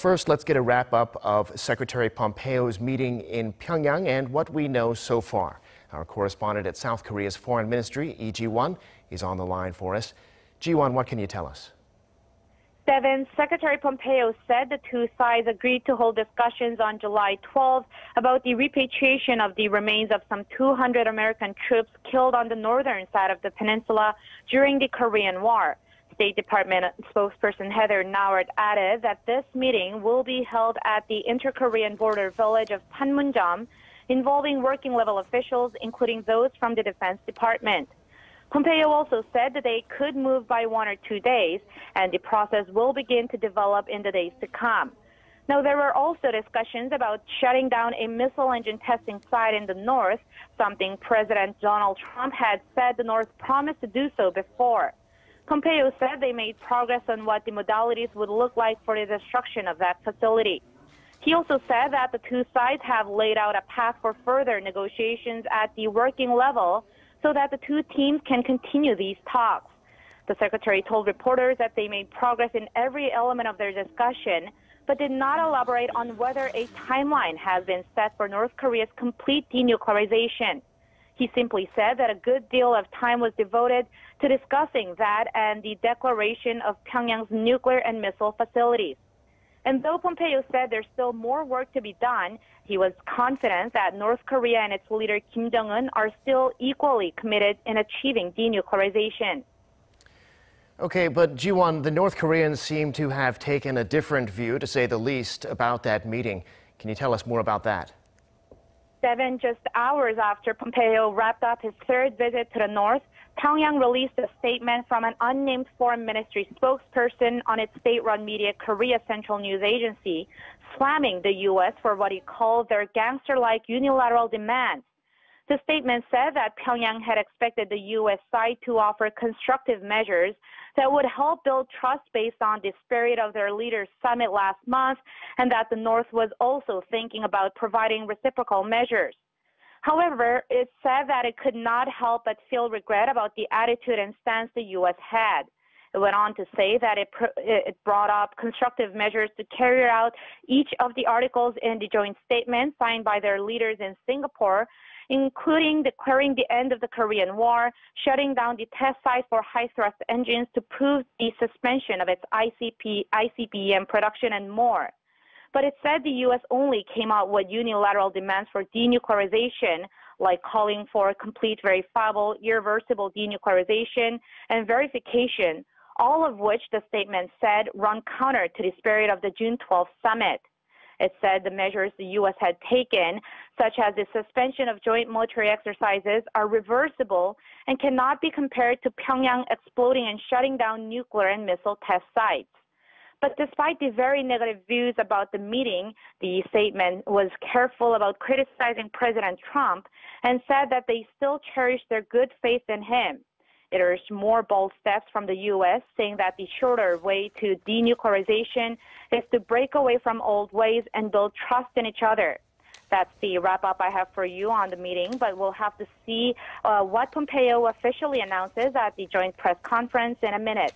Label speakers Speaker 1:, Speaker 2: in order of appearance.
Speaker 1: First, let's get a wrap-up of Secretary Pompeo's meeting in Pyongyang and what we know so far. Our correspondent at South Korea's Foreign Ministry, Lee Ji-won, is on the line for us. Ji-won, what can you tell us?
Speaker 2: Devin, Secretary Pompeo said the two sides agreed to hold discussions on July 12 about the repatriation of the remains of some 200 American troops killed on the northern side of the peninsula during the Korean War. State Department Spokesperson Heather Nauert added that this meeting will be held at the inter-Korean border village of Panmunjom, involving working-level officials, including those from the Defense Department. Pompeo also said that they could move by 1 or 2 days, and the process will begin to develop in the days to come. Now, there were also discussions about shutting down a missile engine testing site in the north, something President Donald Trump had said the North promised to do so before. Pompeo said they made progress on what the modalities would look like for the destruction of that facility. He also said that the two sides have laid out a path for further negotiations at the working level so that the two teams can continue these talks. The secretary told reporters that they made progress in every element of their discussion, but did not elaborate on whether a timeline has been set for North Korea's complete denuclearization. He simply said that a good deal of time was devoted to discussing that and the declaration of Pyongyang's nuclear and missile facilities. And though Pompeo said there's still more work to be done, he was confident that North Korea and its leader Kim Jong-un are still equally committed in achieving denuclearization.
Speaker 1: Okay, but Ji-won, the North Koreans seem to have taken a different view, to say the least, about that meeting. Can you tell us more about that?
Speaker 2: Devin, just hours after Pompeo wrapped up his third visit to the north, Pyongyang released a statement from an unnamed foreign ministry spokesperson on its state-run media Korea Central News Agency, slamming the U.S. for what he called their gangster-like unilateral demands. The statement said that Pyongyang had expected the U.S. side to offer constructive measures that would help build trust based on the spirit of their leaders' summit last month, and that the North was also thinking about providing reciprocal measures. However, it said that it could not help but feel regret about the attitude and stance the U.S. had. It went on to say that it brought up constructive measures to carry out each of the articles in the joint statement signed by their leaders in Singapore, including declaring the end of the Korean War, shutting down the test site for high-thrust engines to prove the suspension of its ICBM production, and more. But it said the U.S. only came out with unilateral demands for denuclearization, like calling for complete, verifiable, irreversible denuclearization and verification, all of which the statement said run counter to the spirit of the June 12th summit. It said the measures the U.S. had taken, such as the suspension of joint military exercises, are reversible and cannot be compared to Pyongyang exploding and shutting down nuclear and missile test sites. But despite the very negative views about the meeting, the statement was careful about criticizing President Trump and said that they still cherish their good faith in him. It urged more bold steps from the U.S., saying that the shorter way to denuclearization is to break away from old ways and build trust in each other. That's the wrap-up I have for you on the meeting, but we'll have to see what Pompeo officially announces at the joint press conference in a minute.